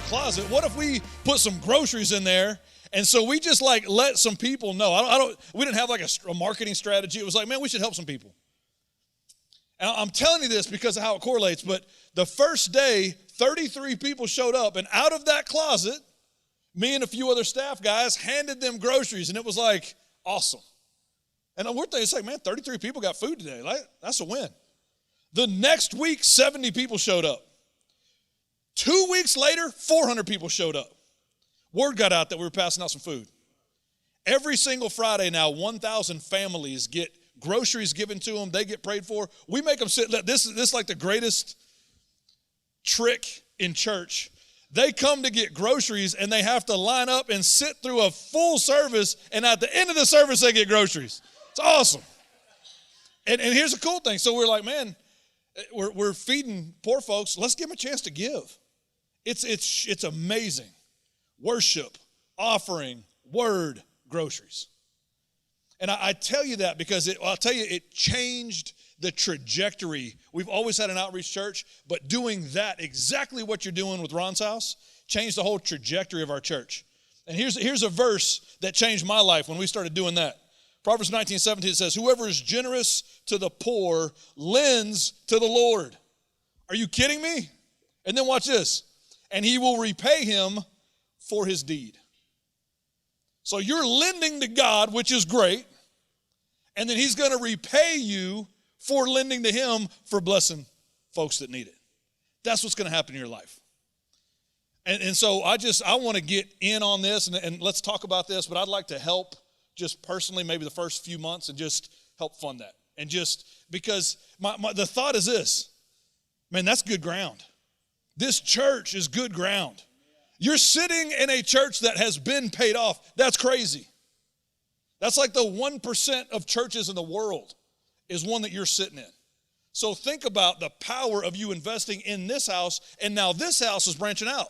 closet. What if we put some groceries in there? And so we just like let some people know. We didn't have like a marketing strategy. It was like, man, we should help some people. And I'm telling you this because of how it correlates, but the first day, 33 people showed up, and out of that closet, me and a few other staff guys handed them groceries, and it was like, awesome. And we're thinking, it's like, man, 33 people got food today. Like, that's a win. The next week, 70 people showed up. 2 weeks later, 400 people showed up. Word got out that we were passing out some food. Every single Friday now, 1,000 families get groceries given to them. They get prayed for. We make them sit. This is like the greatest trick in church. They come to get groceries, and they have to line up and sit through a full service, and at the end of the service, they get groceries. It's awesome. And here's the cool thing. So we're like, man, we're feeding poor folks. Let's give them a chance to give. It's amazing. Worship, offering, word, groceries. And I tell you that because I'll tell you, it changed the trajectory. We've always had an outreach church, but doing that, exactly what you're doing with Ron's house, changed the whole trajectory of our church. And here's a verse that changed my life when we started doing that. Proverbs 19:17 says, whoever is generous to the poor lends to the Lord. Are you kidding me? And then watch this. And he will repay him for his deed. So you're lending to God, which is great, and then he's going to repay you for lending to him for blessing folks that need it. That's what's going to happen in your life. And so I want to get in on this, and let's talk about this, but I'd like to help just personally maybe the first few months and just help fund that. And just because the thought is this, man, that's good ground. This church is good ground. You're sitting in a church that has been paid off. That's crazy. That's like the 1% of churches in the world is one that you're sitting in. So think about the power of you investing in this house, and now this house is branching out.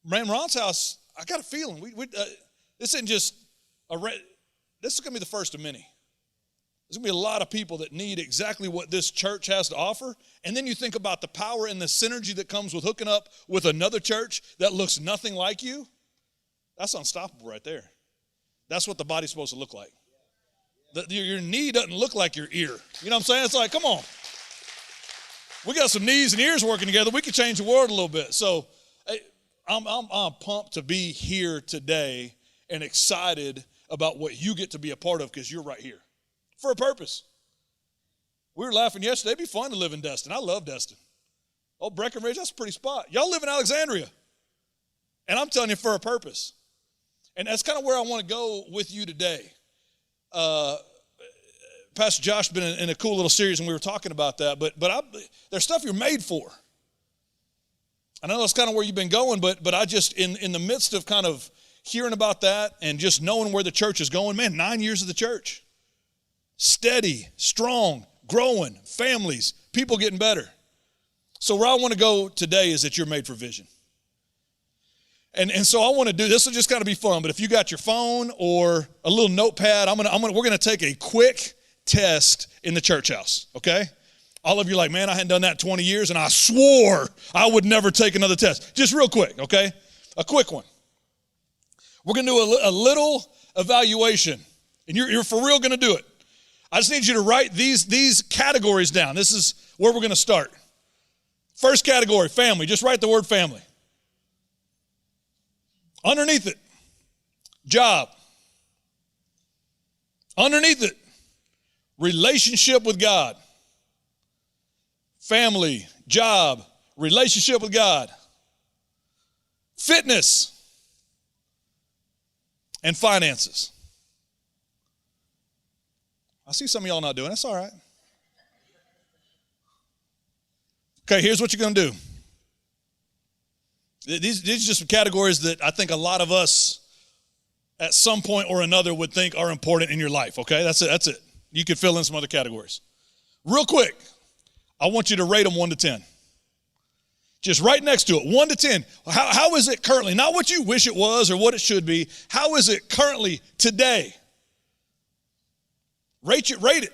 Man, Ron's house, I got a feeling. This isn't just this is going to be the first of many. There's going to be a lot of people that need exactly what this church has to offer. And then you think about the power and the synergy that comes with hooking up with another church that looks nothing like you. That's unstoppable right there. That's what the body's supposed to look like. Your knee doesn't look like your ear. You know what I'm saying? It's like, come on. We got some knees and ears working together. We could change the world a little bit. So I'm pumped to be here today and excited about what you get to be a part of because you're right here. For a purpose. We were laughing yesterday. It'd be fun to live in Destin. I love Destin. Oh, Breckenridge, that's a pretty spot. Y'all live in Alexandria. And I'm telling you, for a purpose. And that's kind of where I want to go with you today. Pastor Josh has been in a cool little series, and we were talking about that. But there's stuff you're made for. I know that's kind of where you've been going, but I just, in the midst of kind of hearing about that and just knowing where the church is going, man, 9 years of the church. Steady, strong, growing, families, people getting better. So where I want to go today is that you're made for vision. And so I want to do, this will just kind of be fun, but if you got your phone or a little notepad, we're going to take a quick test in the church house, okay? All of you are like, man, I hadn't done that in 20 years, and I swore I would never take another test. Just real quick, okay? A quick one. We're going to do a little evaluation, and you're for real going to do it. I just need you to write these categories down. This is where we're going to start. First category, family. Just write the word family. Underneath it, job. Underneath it, relationship with God. Family, job, relationship with God. Fitness and finances. I see some of y'all not doing it. That's all right. Okay, here's what you're going to do. These are just some categories that I think a lot of us at some point or another would think are important in your life, okay? That's it. You could fill in some other categories. Real quick, I want you to rate them 1 to 10. Just right next to it, 1 to 10. How is it currently? Not what you wish it was or what it should be. How is it currently today? Rate it.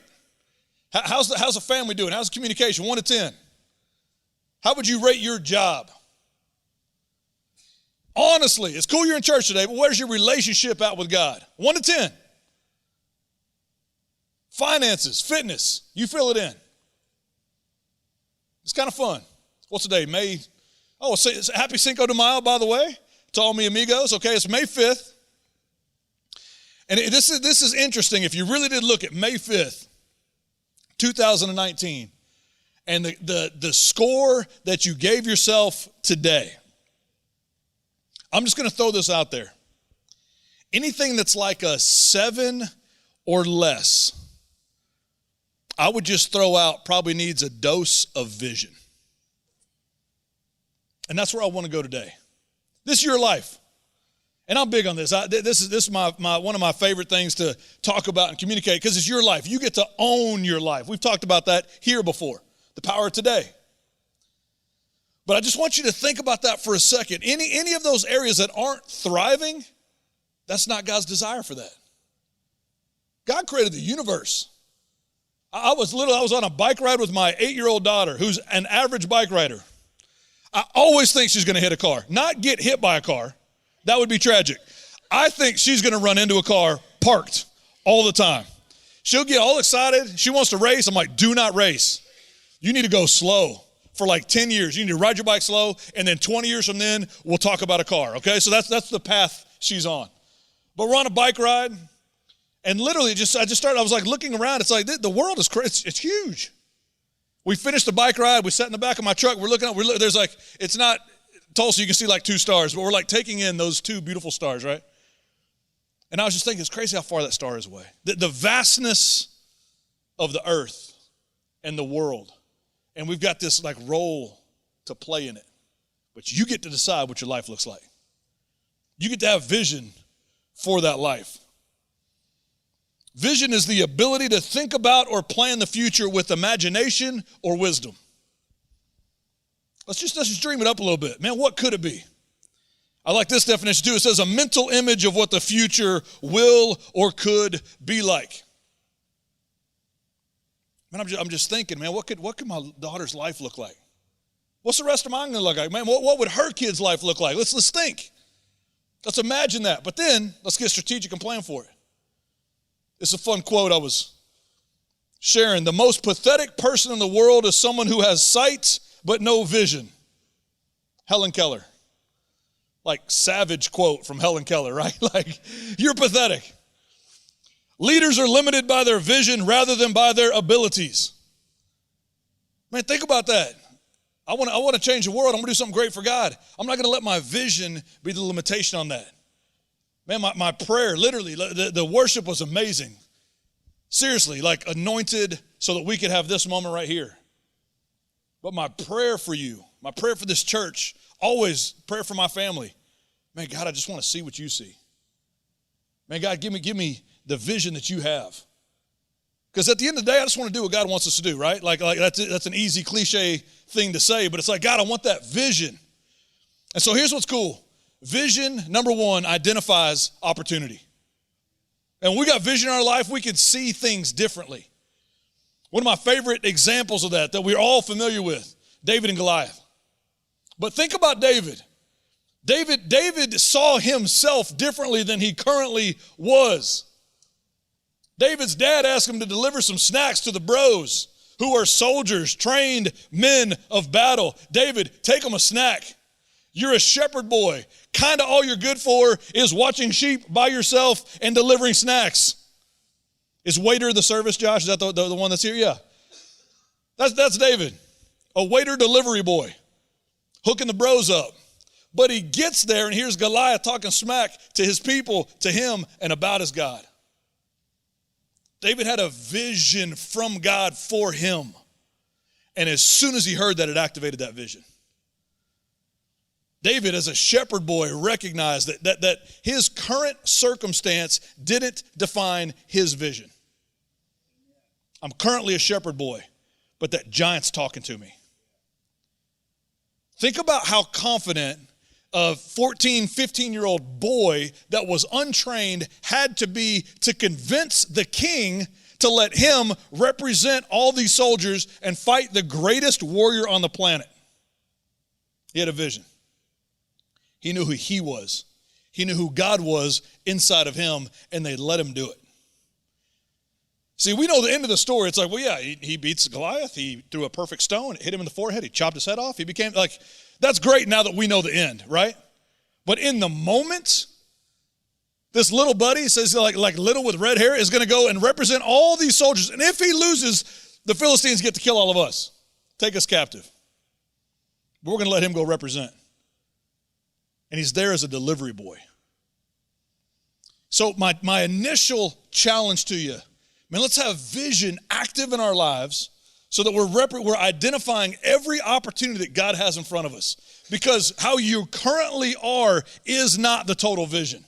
How's the family doing? How's the communication? 1 to 10. How would you rate your job? Honestly, it's cool you're in church today, but where's your relationship at with God? 1 to 10. Finances, fitness, you fill it in. It's kind of fun. What's today, May? Oh, it's happy Cinco de Mayo, by the way, to all mi amigos. Okay, it's May 5th. And this is interesting. If you really did look at May 5th, 2019, and the score that you gave yourself today, I'm just going to throw this out there. Anything that's like a 7 or less, I would just throw out probably needs a dose of vision. And that's where I want to go today. This is your life. And I'm big on this. This is my one of my favorite things to talk about and communicate because it's your life. You get to own your life. We've talked about that here before, the power of today. But I just want you to think about that for a second. Any of those areas that aren't thriving, that's not God's desire for that. God created the universe. I was on a bike ride with my 8-year-old daughter, who's an average bike rider. I always think she's going to hit a car, not get hit by a car. That would be tragic. I think she's going to run into a car parked all the time. She'll get all excited. She wants to race. I'm like, do not race. You need to go slow for like 10 years. You need to ride your bike slow, and then 20 years from then, we'll talk about a car, okay? So that's the path she's on. But we're on a bike ride, and literally I was like looking around. It's like the world is crazy. It's huge. We finished the bike ride. We sat in the back of my truck. We're looking up. There's like, it's not Tulsa, you can see like 2 stars, but we're like taking in those 2 beautiful stars, right? And I was just thinking, it's crazy how far that star is away. The vastness of the earth and the world. And we've got this like role to play in it. But you get to decide what your life looks like. You get to have vision for that life. Vision is the ability to think about or plan the future with imagination or wisdom. Let's just dream it up a little bit. Man, what could it be? I like this definition too. It says a mental image of what the future will or could be like. Man, I'm just thinking, man, what could my daughter's life look like? What's the rest of mine going to look like? Man, what would her kid's life look like? Let's think. Let's imagine that. But then let's get strategic and plan for it. It's a fun quote I was sharing. The most pathetic person in the world is someone who has sight but no vision. Helen Keller. Like savage quote from Helen Keller, right? Like, you're pathetic. Leaders are limited by their vision rather than by their abilities. Man, think about that. I want to change the world. I'm going to do something great for God. I'm not going to let my vision be the limitation on that. Man, my prayer, literally, the worship was amazing. Seriously, like anointed so that we could have this moment right here. But my prayer for you, my prayer for this church, always prayer for my family. Man, God, I just want to see what you see. Man, God, give me the vision that you have. Because at the end of the day, I just want to do what God wants us to do, right? Like that's an easy cliche thing to say, but it's like, God, I want that vision. And so here's what's cool. Vision, number 1, identifies opportunity. And when we got vision in our life, we can see things differently. One of my favorite examples of that we're all familiar with, David and Goliath. But think about David. David saw himself differently than he currently was. David's dad asked him to deliver some snacks to the bros who are soldiers, trained men of battle. David, take them a snack. You're a shepherd boy. Kind of all you're good for is watching sheep by yourself and delivering snacks. Is waiter the service, Josh? Is that the one that's here? Yeah. That's David, a waiter delivery boy, hooking the bros up. But he gets there and here's Goliath talking smack to his people, to him, and about his God. David had a vision from God for him. And as soon as he heard that, it activated that vision. David, as a shepherd boy, recognized that his current circumstance didn't define his vision. I'm currently a shepherd boy, but that giant's talking to me. Think about how confident a 14, 15-year-old boy that was untrained had to be to convince the king to let him represent all these soldiers and fight the greatest warrior on the planet. He had a vision. He knew who he was. He knew who God was inside of him, and they let him do it. See, we know the end of the story. It's like, well, yeah, he beats Goliath. He threw a perfect stone, hit him in the forehead. He chopped his head off. He became like, that's great now that we know the end, right? But in the moment, this little buddy says like little with red hair is going to go and represent all these soldiers. And if he loses, the Philistines get to kill all of us, take us captive. But we're going to let him go represent. And he's there as a delivery boy. So my initial challenge to you, man, let's have vision active in our lives so that we're identifying every opportunity that God has in front of us. Because how you currently are is not the total vision.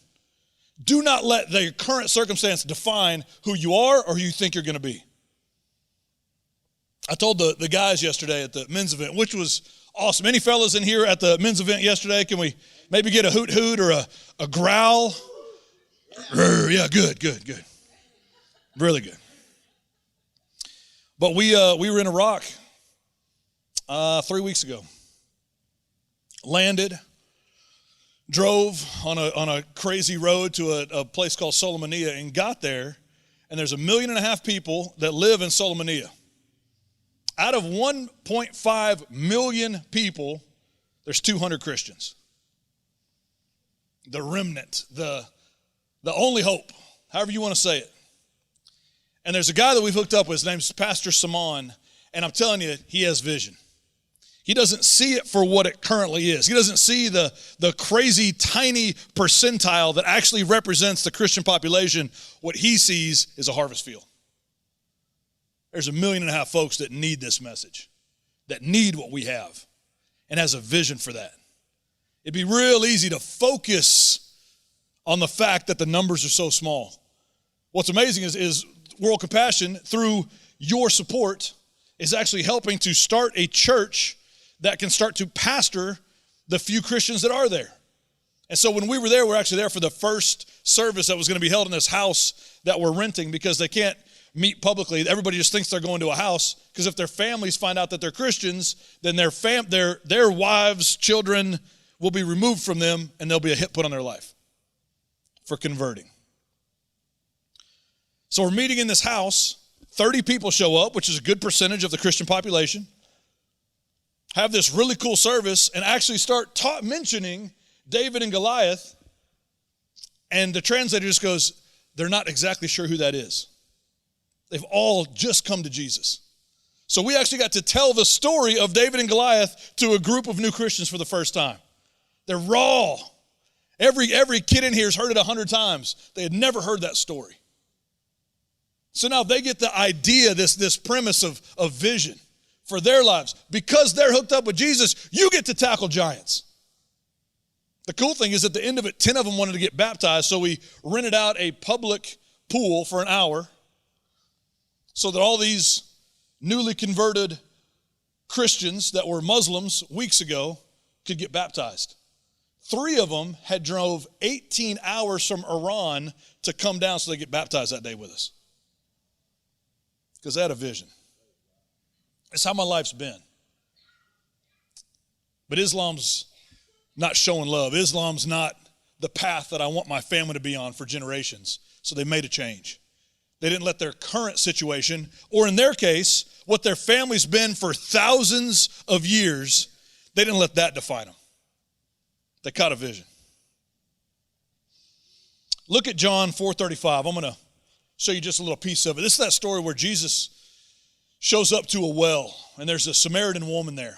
Do not let the current circumstance define who you are or who you think you're going to be. I told the guys yesterday at the men's event, which was awesome. Any fellas in here at the men's event yesterday? Can we maybe get a hoot hoot or a growl? Yeah, good. Really good. But we were in Iraq 3 weeks ago. Landed, drove on a crazy road to a place called Solomania and got there, and there's 1.5 million people that live in Solomania. Out of 1.5 million people, there's 200 Christians. The remnant, the only hope, however you want to say it. And there's a guy that we've hooked up with, his name's Pastor Simon, and I'm telling you, he has vision. He doesn't see it for what it currently is. He doesn't see the crazy tiny percentile that actually represents the Christian population. What he sees is a harvest field. There's 1.5 million folks that need this message, that need what we have, and has a vision for that. It'd be real easy to focus on the fact that the numbers are so small. What's amazing is World Compassion, through your support, is actually helping to start a church that can start to pastor the few Christians that are there. And so when we were there, we're actually there for the first service that was going to be held in this house that we're renting because they can't meet publicly. Everybody just thinks they're going to a house because if their families find out that they're Christians, then their wives, children will be removed from them and there'll be a hit put on their life for converting. So we're meeting in this house. 30 people show up, which is a good percentage of the Christian population. Have this really cool service and actually start mentioning David and Goliath. And the translator just goes, they're not exactly sure who that is. They've all just come to Jesus. So we actually got to tell the story of David and Goliath to a group of new Christians for the first time. They're raw. Every kid in here has heard it 100 times. They had never heard that story. So now they get the idea, this premise of vision for their lives. Because they're hooked up with Jesus, you get to tackle giants. The cool thing is at the end of it, 10 of them wanted to get baptized, so we rented out a public pool for an hour so that all these newly converted Christians that were Muslims weeks ago could get baptized. 3 of them had drove 18 hours from Iran to come down so they get baptized that day with us. Because they had a vision. It's how my life's been. But Islam's not showing love. Islam's not the path that I want my family to be on for generations. So they made a change. They didn't let their current situation, or in their case, what their family's been for thousands of years, they didn't let that define them. They caught a vision. Look at John 4:35. I'm going to show you just a little piece of it. This is that story where Jesus shows up to a well, and there's a Samaritan woman there.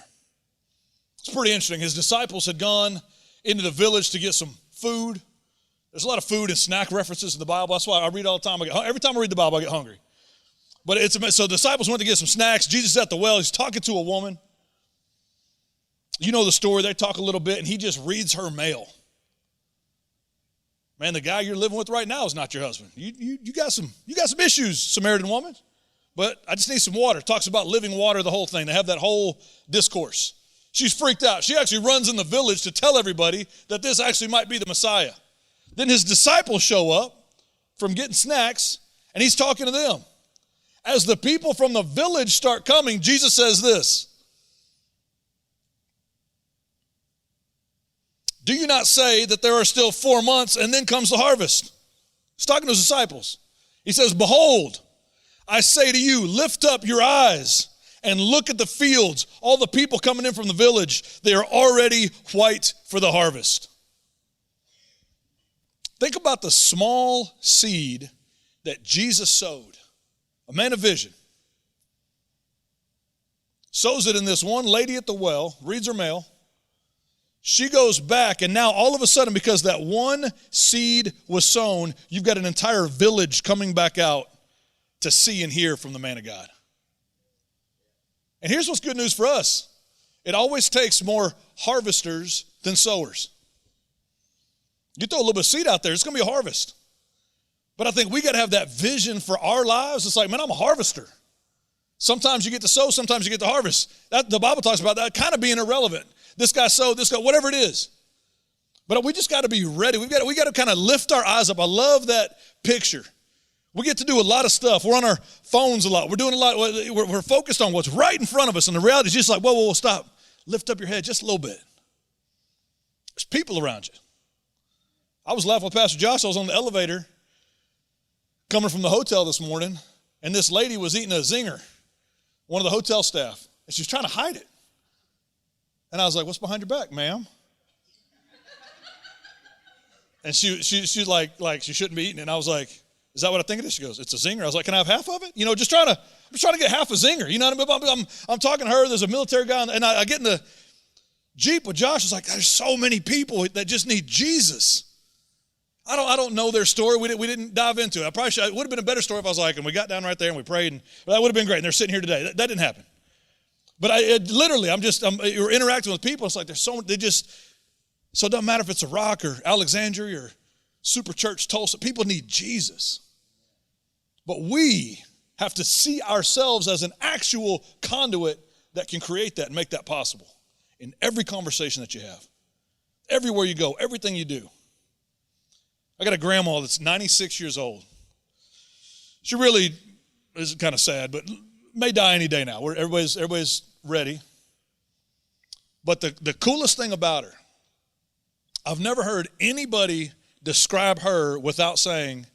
It's pretty interesting. His disciples had gone into the village to get some food. There's a lot of food and snack references in the Bible. That's why I read all the time. Every time I read the Bible, I get hungry. But so the disciples went to get some snacks. Jesus is at the well. He's talking to a woman. You know the story. They talk a little bit, and he just reads her mail. Man, the guy you're living with right now is not your husband. You got some issues, Samaritan woman. But I just need some water. Talks about living water, the whole thing. They have that whole discourse. She's freaked out. She actually runs in the village to tell everybody that this actually might be the Messiah. Then his disciples show up from getting snacks, and he's talking to them. As the people from the village start coming, Jesus says this: Do you not say that there are still 4 months and then comes the harvest? He's talking to his disciples. He says, behold, I say to you, lift up your eyes and look at the fields. All the people coming in from the village, they are already white for the harvest. Think about the small seed that Jesus sowed. A man of vision. Sows it in this one lady at the well, reads her mail. She goes back, and now all of a sudden, because that one seed was sown, you've got an entire village coming back out to see and hear from the man of God. And here's what's good news for us. It always takes more harvesters than sowers. You throw a little bit of seed out there, it's going to be a harvest. But I think we got to have that vision for our lives. It's like, man, I'm a harvester. Sometimes you get to sow, sometimes you get to harvest. The Bible talks about that kind of being irrelevant. This guy sowed, this guy, whatever it is. But we just got to be ready. We got to kind of lift our eyes up. I love that picture. We get to do a lot of stuff. We're on our phones a lot. We're doing a lot. We're focused on what's right in front of us. And the reality is just like, whoa, stop. Lift up your head just a little bit. There's people around you. I was laughing with Pastor Josh. I was on the elevator coming from the hotel this morning, and this lady was eating a zinger, one of the hotel staff, and she was trying to hide it. And I was like, what's behind your back, ma'am? And she's like she shouldn't be eating it. And I was like, is that what I think it is? She goes, it's a zinger. I was like, can I have half of it? You know, I'm just trying to get half a zinger. You know what I mean? I'm talking to her. There's a military guy, and I get in the Jeep with Josh. It's like, there's so many people that just need Jesus. I don't know their story. We didn't dive into it. I probably should. It would have been a better story if I was like, and we got down right there and we prayed, but that would have been great. And they're sitting here today. That didn't happen. But you're interacting with people. It's like so it doesn't matter if it's a Rock or Alexandria or Super Church Tulsa. People need Jesus. But we have to see ourselves as an actual conduit that can create that and make that possible in every conversation that you have, everywhere you go, everything you do. I got a grandma that's 96 years old. She really is kind of sad, but may die any day now. Everybody's ready. But the coolest thing about her, I've never heard anybody describe her without saying,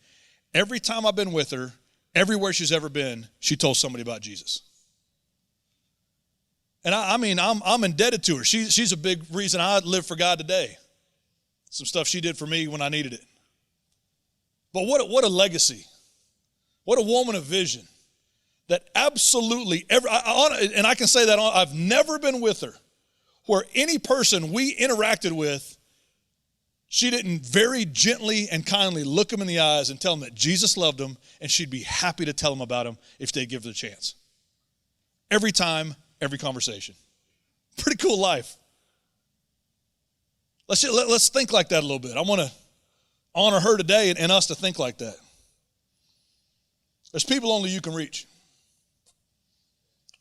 every time I've been with her, everywhere she's ever been, she told somebody about Jesus. And I'm indebted to her. She's a big reason I live for God today. Some stuff she did for me when I needed it. But what a legacy. What a woman of vision. That absolutely, and I can say that I've never been with her where any person we interacted with, she didn't very gently and kindly look them in the eyes and tell them that Jesus loved them, and she'd be happy to tell them about him if they give it a chance. Every time, every conversation. Pretty cool life. Let's think like that a little bit. I want to honor her today and us to think like that. There's people only you can reach.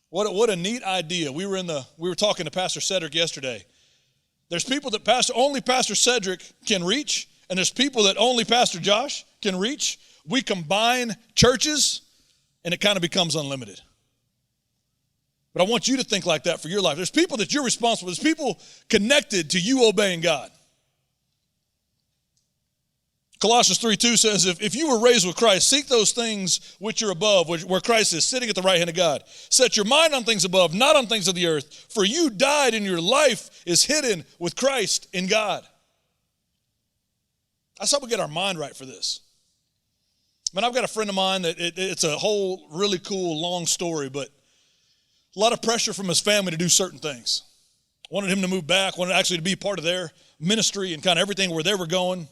What a neat idea. We were talking to Pastor Cedric yesterday. There's people that only Pastor Cedric can reach, and there's people that only Pastor Josh can reach. We combine churches, and it kind of becomes unlimited. But I want you to think like that for your life. There's people that you're responsible. There's people connected to you obeying God. Colossians 3:2 says, if you were raised with Christ, seek those things which are above, where Christ is sitting at the right hand of God. Set your mind on things above, not on things of the earth. For you died, and your life is hidden with Christ in God. That's how we get our mind right for this. Man, I've got a friend of mine that it's a whole really cool, long story, but a lot of pressure from his family to do certain things. Wanted him to move back, wanted actually to be part of their ministry and kind of everything where they were going.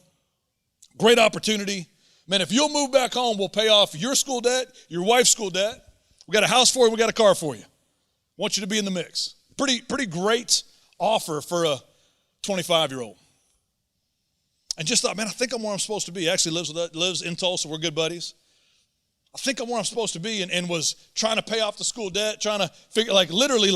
Great opportunity. Man, if you'll move back home, we'll pay off your school debt, your wife's school debt. We got a house for you, we got a car for you. Want you to be in the mix. Pretty great offer for a 25-year-old. And just thought, man, I think I'm where I'm supposed to be. Actually lives in Tulsa. We're good buddies. I think I'm where I'm supposed to be, and was trying to pay off the school debt, trying to figure, literally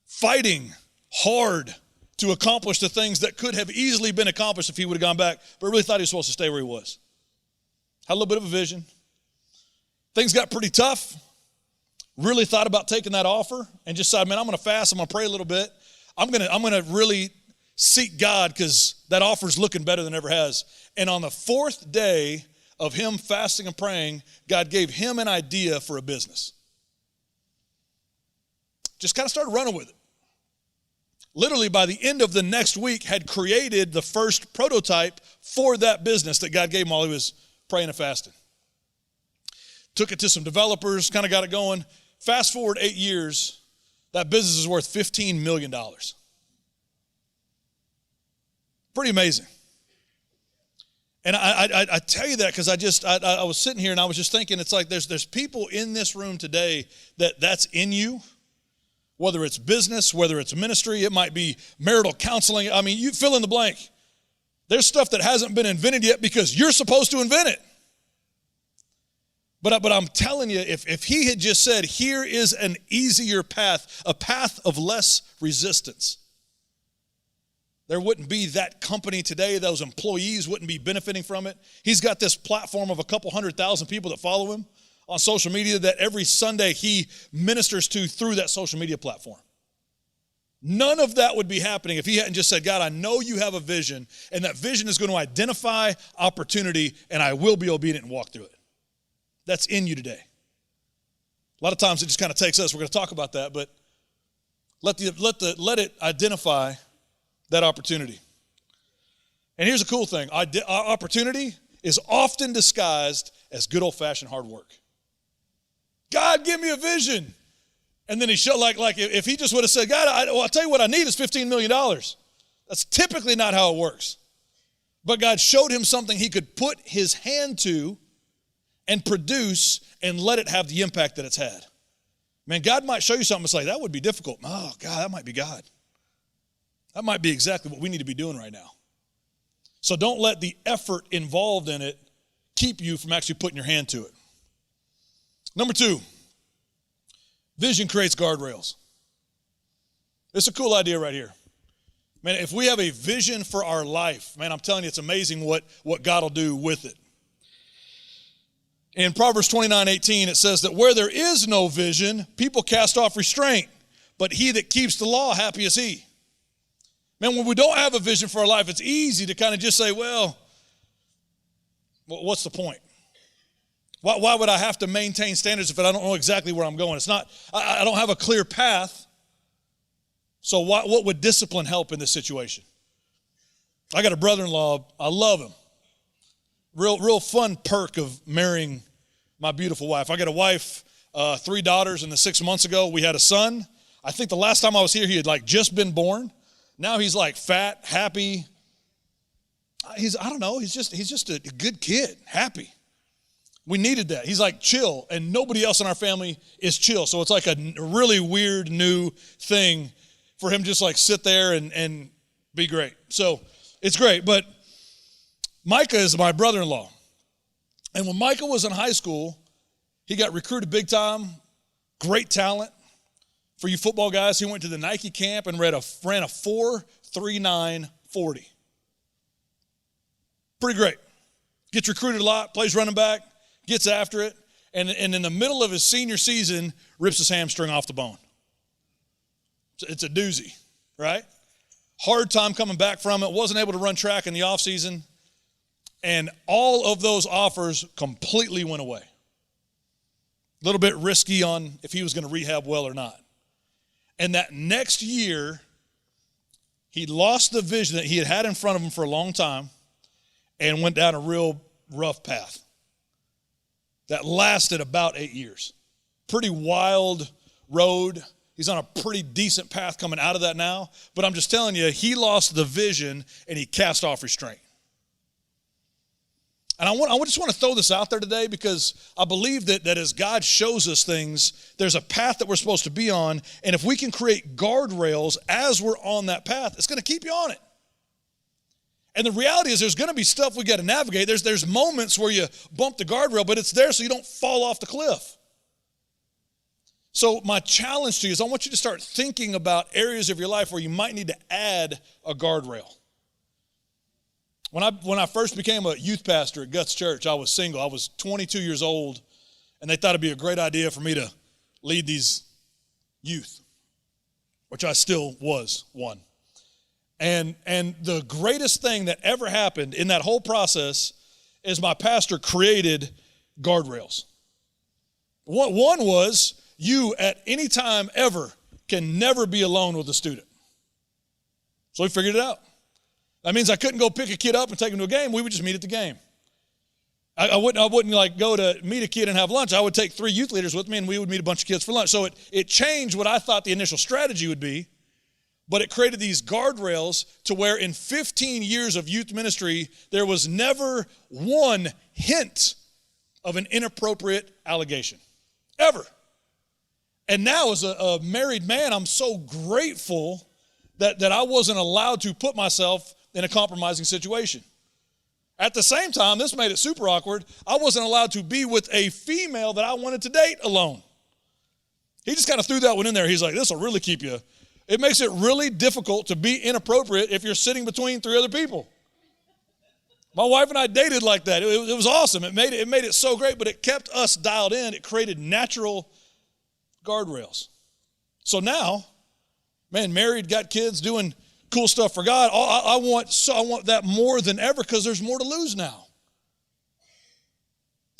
fighting hard to accomplish the things that could have easily been accomplished if he would have gone back, but really thought he was supposed to stay where he was. Had a little bit of a vision. Things got pretty tough. Really thought about taking that offer and just decided, man, I'm going to fast. I'm going to pray a little bit. I'm going to really seek God because that offer's looking better than it ever has. And on the fourth day of him fasting and praying, God gave him an idea for a business. Just kind of started running with it. Literally by the end of the next week had created the first prototype for that business that God gave him while he was praying and fasting. Took it to some developers, kind of got it going. Fast forward 8 years, that business is worth $15 million. Pretty amazing. And I tell you that because I was sitting here and I was just thinking, it's like there's people in this room today that's in you, whether it's business, whether it's ministry, it might be marital counseling. I mean, you fill in the blank. There's stuff that hasn't been invented yet because you're supposed to invent it. But I'm telling you, if he had just said, here is an easier path, a path of less resistance, there wouldn't be that company today. Those employees wouldn't be benefiting from it. He's got this platform of a couple 100,000 people that follow him on social media that every Sunday he ministers to through that social media platform. None of that would be happening if he hadn't just said, God, I know you have a vision, and that vision is going to identify opportunity, and I will be obedient and walk through it. That's in you today. A lot of times it just kind of takes us. We're going to talk about that, but let it identify that opportunity. And here's a cool thing. Our opportunity is often disguised as good old-fashioned hard work. God, give me a vision. And then he showed, like if he just would have said, God, I'll tell you what I need is $15 million. That's typically not how it works. But God showed him something he could put his hand to and produce and let it have the impact that it's had. Man, God might show you something. It's like, that would be difficult. Oh, God, that might be God. That might be exactly what we need to be doing right now. So don't let the effort involved in it keep you from actually putting your hand to it. Number 2, vision creates guardrails. It's a cool idea right here. Man, if we have a vision for our life, man, I'm telling you, it's amazing what God will do with it. In Proverbs 29:18, it says that where there is no vision, people cast off restraint, but he that keeps the law, happy is he. Man, when we don't have a vision for our life, it's easy to kind of just say, well, what's the point? Why would I have to maintain standards if I don't know exactly where I'm going? It's not, I don't have a clear path. So what would discipline help in this situation? I got a brother-in-law, I love him. Real fun perk of marrying my beautiful wife. I got a wife, 3 daughters, and 6 months ago we had a son. I think the last time I was here, he had just been born. Now he's fat, happy. He's just a good kid, happy. We needed that. He's chill, and nobody else in our family is chill. So it's a really weird new thing for him just sit there and be great. So it's great. But Micah is my brother-in-law. And when Micah was in high school, he got recruited big time, great talent. For you football guys, he went to the Nike camp and ran a 4.39 40. Pretty great. Gets recruited a lot, plays running back, gets after it, and in the middle of his senior season, rips his hamstring off the bone. It's a doozy, right? Hard time coming back from it. Wasn't able to run track in the offseason. And all of those offers completely went away. A little bit risky on if he was going to rehab well or not. And that next year, he lost the vision that he had in front of him for a long time and went down a real rough path. That lasted about 8 years. Pretty wild road. He's on a pretty decent path coming out of that now. But I'm just telling you, he lost the vision and he cast off restraint. And I just want to throw this out there today because I believe that as God shows us things, there's a path that we're supposed to be on. And if we can create guardrails as we're on that path, it's going to keep you on it. And the reality is there's going to be stuff we got to navigate. There's moments where you bump the guardrail, but it's there so you don't fall off the cliff. So my challenge to you is I want you to start thinking about areas of your life where you might need to add a guardrail. When I first became a youth pastor at Guts Church, I was single. I was 22 years old, and they thought it'd be a great idea for me to lead these youth, which I still was one. And the greatest thing that ever happened in that whole process is my pastor created guardrails. One was, you at any time ever can never be alone with a student. So we figured it out. That means I couldn't go pick a kid up and take him to a game. We would just meet at the game. I wouldn't like go to meet a kid and have lunch. I would take 3 youth leaders with me, and we would meet a bunch of kids for lunch. So it changed what I thought the initial strategy would be, but it created these guardrails to where in 15 years of youth ministry, there was never one hint of an inappropriate allegation, ever. And now as a married man, I'm so grateful that I wasn't allowed to put myself in a compromising situation. At the same time, this made it super awkward. I wasn't allowed to be with a female that I wanted to date alone. He just kind of threw that one in there. He's like, this will really keep you. It makes it really difficult to be inappropriate if you're sitting between 3 other people. My wife and I dated like that. It was awesome. It made it so great, but it kept us dialed in. It created natural guardrails. So now, man, married, got kids, doing cool stuff for God. I want that more than ever because there's more to lose now.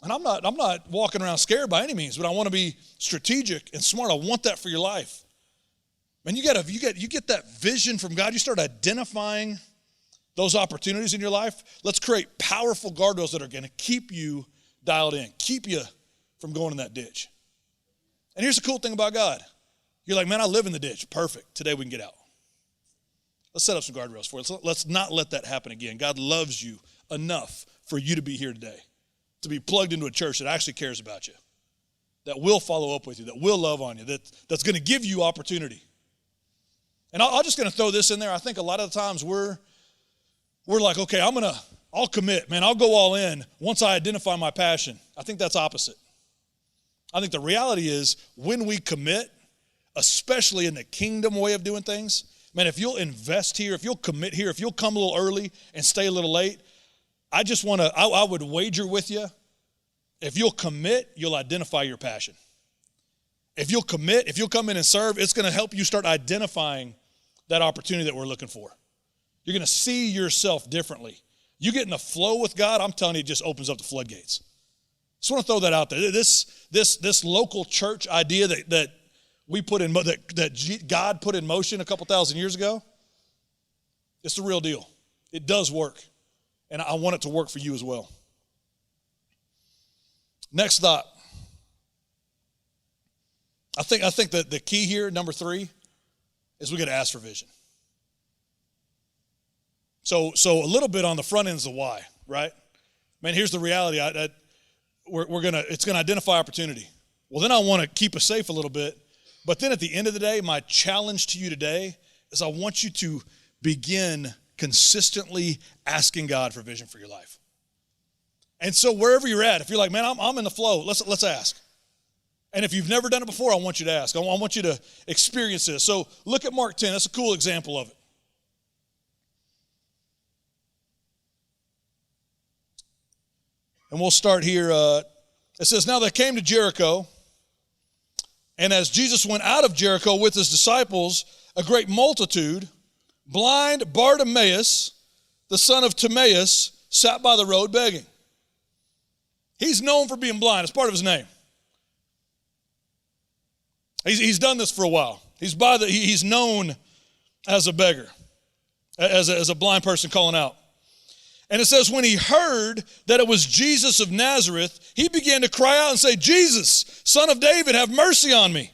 And I'm not walking around scared by any means, but I want to be strategic and smart. I want that for your life. Man, you get that vision from God. You start identifying those opportunities in your life. Let's create powerful guardrails that are going to keep you dialed in, keep you from going in that ditch. And here's the cool thing about God. You're like, man, I live in the ditch. Perfect. Today we can get out. Let's set up some guardrails for it. Let's not let that happen again. God loves you enough for you to be here today, to be plugged into a church that actually cares about you, that will follow up with you, that will love on you, that's going to give you opportunity. And I'm just going to throw this in there. I think a lot of the times we're like, okay, I'll commit, man. I'll go all in once I identify my passion. I think that's opposite. I think the reality is when we commit, especially in the kingdom way of doing things, man, if you'll invest here, if you'll commit here, if you'll come a little early and stay a little late, I would wager with you, if you'll commit, you'll identify your passion. If you'll commit, if you'll come in and serve, it's going to help you start identifying that opportunity that we're looking for. You're going to see yourself differently. You get in the flow with God, I'm telling you, it just opens up the floodgates. Just want to throw that out there. This local church idea that we put in, that God put in motion a couple thousand years ago, it's the real deal. It does work, and I want it to work for you as well. Next thought. I think that the key here, number 3, is we got to ask for vision. So a little bit on the front end is the why, right? Man, here's the reality. It's gonna identify opportunity. Well, then I want to keep us safe a little bit. But then at the end of the day, my challenge to you today is I want you to begin consistently asking God for vision for your life. And so wherever you're at, if you're like, man, I'm in the flow, let's ask. And if you've never done it before, I want you to ask. I want you to experience this. So look at Mark 10. That's a cool example of it. And we'll start here. It says, now they came to Jericho, and as Jesus went out of Jericho with his disciples, a great multitude, blind Bartimaeus, the son of Timaeus, sat by the road begging. He's known for being blind. It's part of his name. He's done this for a while. He's known as a beggar, as a blind person calling out. And it says, when he heard that it was Jesus of Nazareth, he began to cry out and say, Jesus, Son of David, have mercy on me.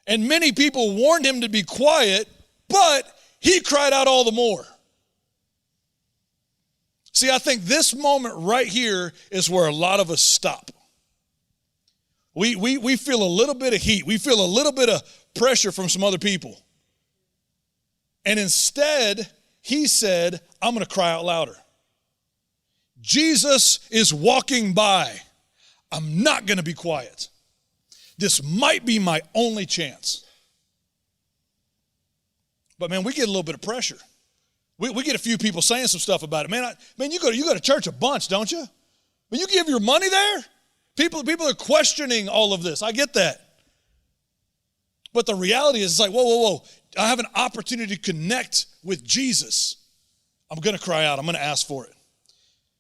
And many people warned him to be quiet, but he cried out all the more. See, I think this moment right here is where a lot of us stop. We feel a little bit of heat. We feel a little bit of pressure from some other people. And instead, he said, I'm going to cry out louder. Jesus is walking by. I'm not going to be quiet. This might be my only chance. But man, we get a little bit of pressure. We get a few people saying some stuff about it. Man, you go to church a bunch, don't you? But you give your money there? People are questioning all of this. I get that. But the reality is, it's like, whoa. I have an opportunity to connect with Jesus. I'm going to cry out. I'm going to ask for it.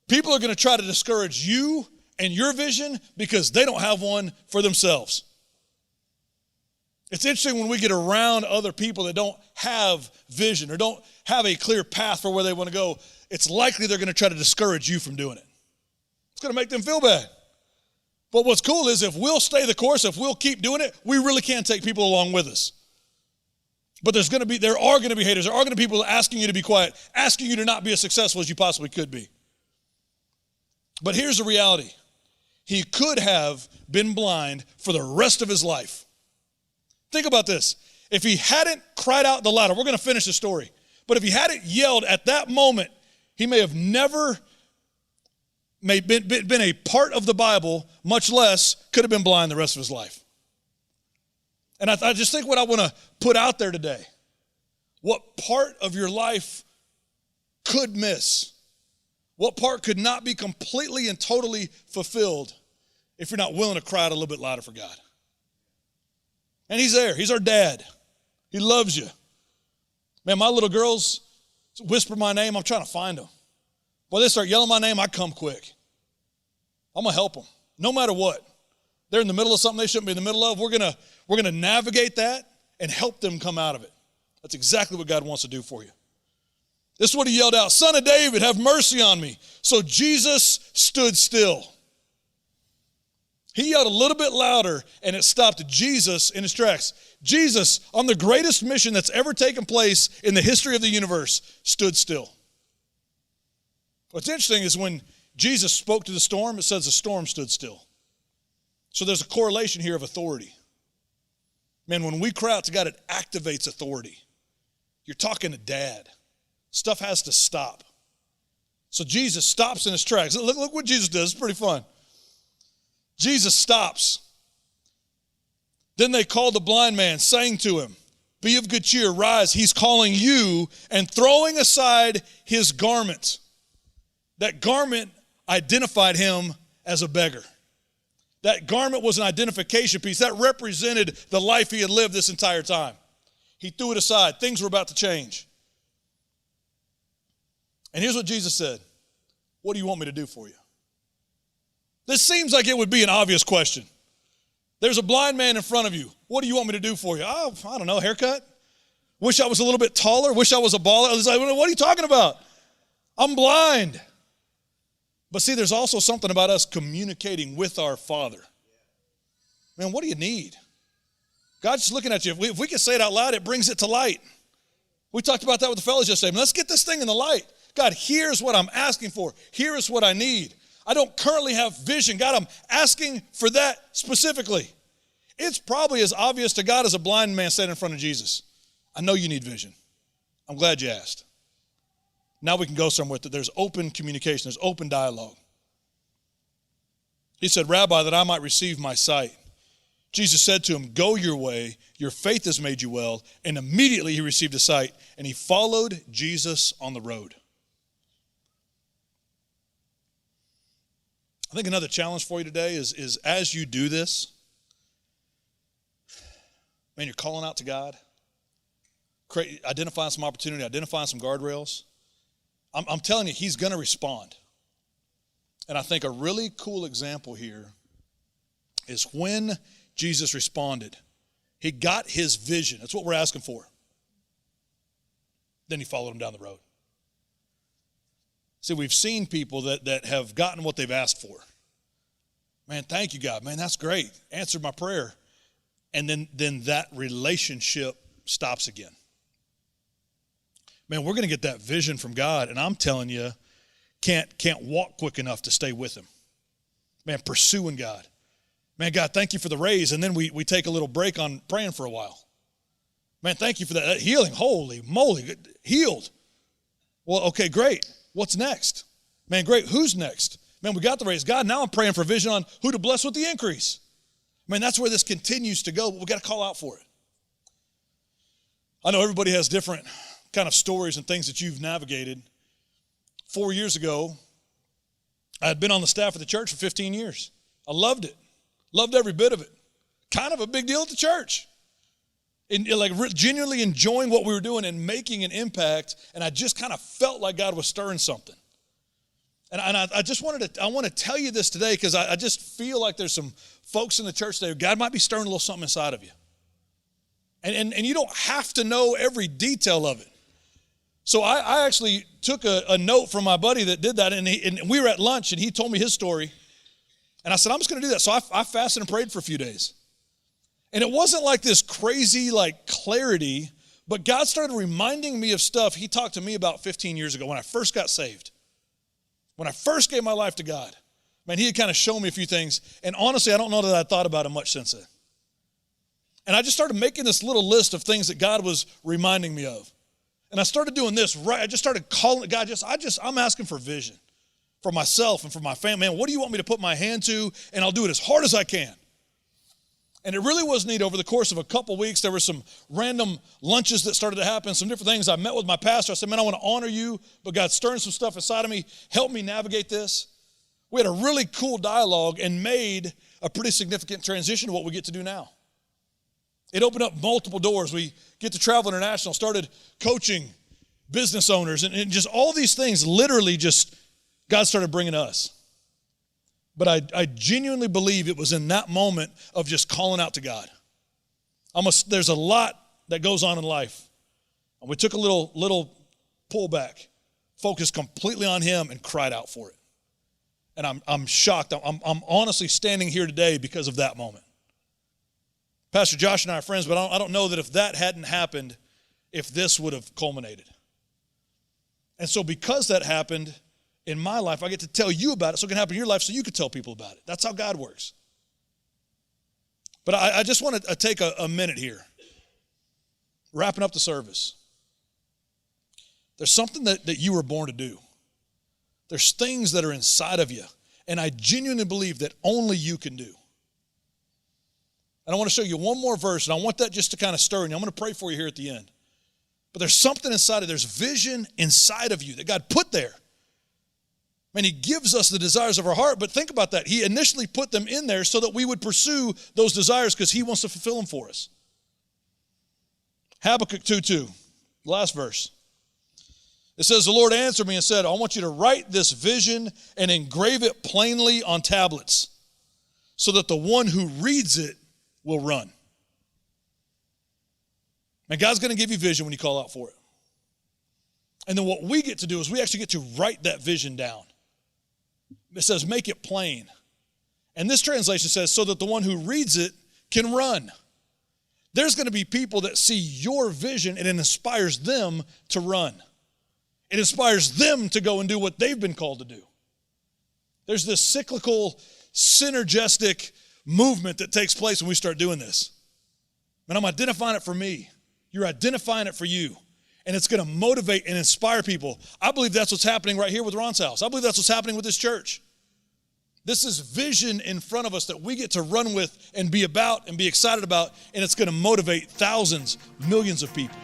People are going to try to discourage you and your vision because they don't have one for themselves. It's interesting when we get around other people that don't have vision or don't have a clear path for where they want to go, it's likely they're going to try to discourage you from doing it. It's going to make them feel bad. But what's cool is if we'll stay the course, if we'll keep doing it, we really can take people along with us. But there are going to be haters. There are going to be people asking you to be quiet, asking you to not be as successful as you possibly could be. But here's the reality. He could have been blind for the rest of his life. Think about this. If he hadn't cried out the louder, we're going to finish the story. But if he hadn't yelled at that moment, he may have never been a part of the Bible, much less could have been blind the rest of his life. And I just think what I want to put out there today, what part of your life could miss, what part could not be completely and totally fulfilled if you're not willing to cry out a little bit louder for God. And he's there. He's our dad. He loves you. Man, my little girls whisper my name. I'm trying to find them. Boy, they start yelling my name, I come quick. I'm going to help them, no matter what. They're in the middle of something they shouldn't be in the middle of. We're going to navigate that and help them come out of it. That's exactly what God wants to do for you. This is what he yelled out, Son of David, have mercy on me. So Jesus stood still. He yelled a little bit louder, and it stopped Jesus in his tracks. Jesus, on the greatest mission that's ever taken place in the history of the universe, stood still. What's interesting is when Jesus spoke to the storm, it says the storm stood still. So there's a correlation here of authority. Man, when we cry out to God, it activates authority. You're talking to dad. Stuff has to stop. So Jesus stops in his tracks. Look what Jesus does. It's pretty fun. Jesus stops. Then they called the blind man, saying to him, Be of good cheer, rise, he's calling you, and throwing aside his garment. That garment identified him as a beggar. That garment was an identification piece. That represented the life he had lived this entire time. He threw it aside. Things were about to change. And here's what Jesus said. What do you want me to do for you? This seems like it would be an obvious question. There's a blind man in front of you. What do you want me to do for you? Oh, I don't know, haircut? Wish I was a little bit taller. Wish I was a baller. I was like, what are you talking about? I'm blind. But see, there's also something about us communicating with our Father. Man, what do you need? God's just looking at you. If we can say it out loud, it brings it to light. We talked about that with the fellas yesterday. Let's get this thing in the light. God, here's what I'm asking for. Here is what I need. I don't currently have vision. God, I'm asking for that specifically. It's probably as obvious to God as a blind man standing in front of Jesus. I know you need vision. I'm glad you asked. Now we can go somewhere with it. There's open communication. There's open dialogue. He said, Rabbi, that I might receive my sight. Jesus said to him, Go your way. Your faith has made you well. And immediately he received his sight, and he followed Jesus on the road. I think another challenge for you today is as you do this, man, you're calling out to God, identifying some opportunity, identifying some guardrails. I'm telling you, he's going to respond. And I think a really cool example here is when Jesus responded. He got his vision. That's what we're asking for. Then he followed him down the road. See, we've seen people that have gotten what they've asked for. Man, thank you, God. Man, that's great. Answered my prayer. And then that relationship stops again. Man, we're going to get that vision from God, and I'm telling you, can't walk quick enough to stay with him. Man, pursuing God. Man, God, thank you for the raise, and then we take a little break on praying for a while. Man, thank you for that healing. Holy moly, healed. Well, okay, great. What's next? Man, great. Who's next? Man, we got the raise. God, now I'm praying for vision on who to bless with the increase. Man, that's where this continues to go, but we got to call out for it. I know everybody has different kind of stories and things that you've navigated. 4 years ago, I had been on the staff of the church for 15 years. I loved it. Loved every bit of it. Kind of a big deal at the church. genuinely enjoying what we were doing and making an impact, and I just kind of felt like God was stirring something. And I want to tell you this today because I just feel like there's some folks in the church today, God might be stirring a little something inside of you. And you don't have to know every detail of it. So I actually took a note from my buddy that did that, and we were at lunch, and he told me his story. And I said, I'm just going to do that. So I fasted and prayed for a few days. And it wasn't like this crazy clarity, but God started reminding me of stuff he talked to me about 15 years ago when I first got saved. When I first gave my life to God, man, he had kind of shown me a few things. And honestly, I don't know that I thought about it much since then. And I just started making this little list of things that God was reminding me of. And I started doing this, right? I just started calling God, I'm asking for vision for myself and for my family. Man, what do you want me to put my hand to? And I'll do it as hard as I can. And it really was neat. Over the course of a couple weeks, there were some random lunches that started to happen, some different things. I met with my pastor. I said, man, I want to honor you, but God's stirring some stuff inside of me. Help me navigate this. We had a really cool dialogue and made a pretty significant transition to what we get to do now. It opened up multiple doors. We get to travel international, started coaching business owners, and just all these things literally just, God started bringing us. But I genuinely believe it was in that moment of just calling out to God. There's a lot that goes on in life. And we took a little pullback, focused completely on him, and cried out for it. And I'm shocked. I'm honestly standing here today because of that moment. Pastor Josh and I are friends, but I don't know that if that hadn't happened, if this would have culminated. And so because that happened in my life, I get to tell you about it so it can happen in your life so you could tell people about it. That's how God works. But I just want to take a minute here, wrapping up the service. There's something that you were born to do. There's things that are inside of you, and I genuinely believe that only you can do. And I want to show you one more verse, and I want that just to kind of stir you. I'm going to pray for you here at the end. But there's something inside of, there's vision inside of you that God put there. Man, he gives us the desires of our heart, but think about that. He initially put them in there so that we would pursue those desires because he wants to fulfill them for us. Habakkuk 2:2, last verse. It says, the Lord answered me and said, I want you to write this vision and engrave it plainly on tablets so that the one who reads it will run. And God's going to give you vision when you call out for it. And then what we get to do is we actually get to write that vision down. It says, make it plain. And this translation says, so that the one who reads it can run. There's going to be people that see your vision and it inspires them to run. It inspires them to go and do what they've been called to do. There's this cyclical, synergistic movement that takes place when we start doing this. And I'm identifying it for me. You're identifying it for you. And it's going to motivate and inspire people. I believe that's what's happening right here with Ron's house. I believe that's what's happening with this church. This is vision in front of us that we get to run with and be about and be excited about, and it's going to motivate thousands, millions of people.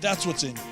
That's what's in you.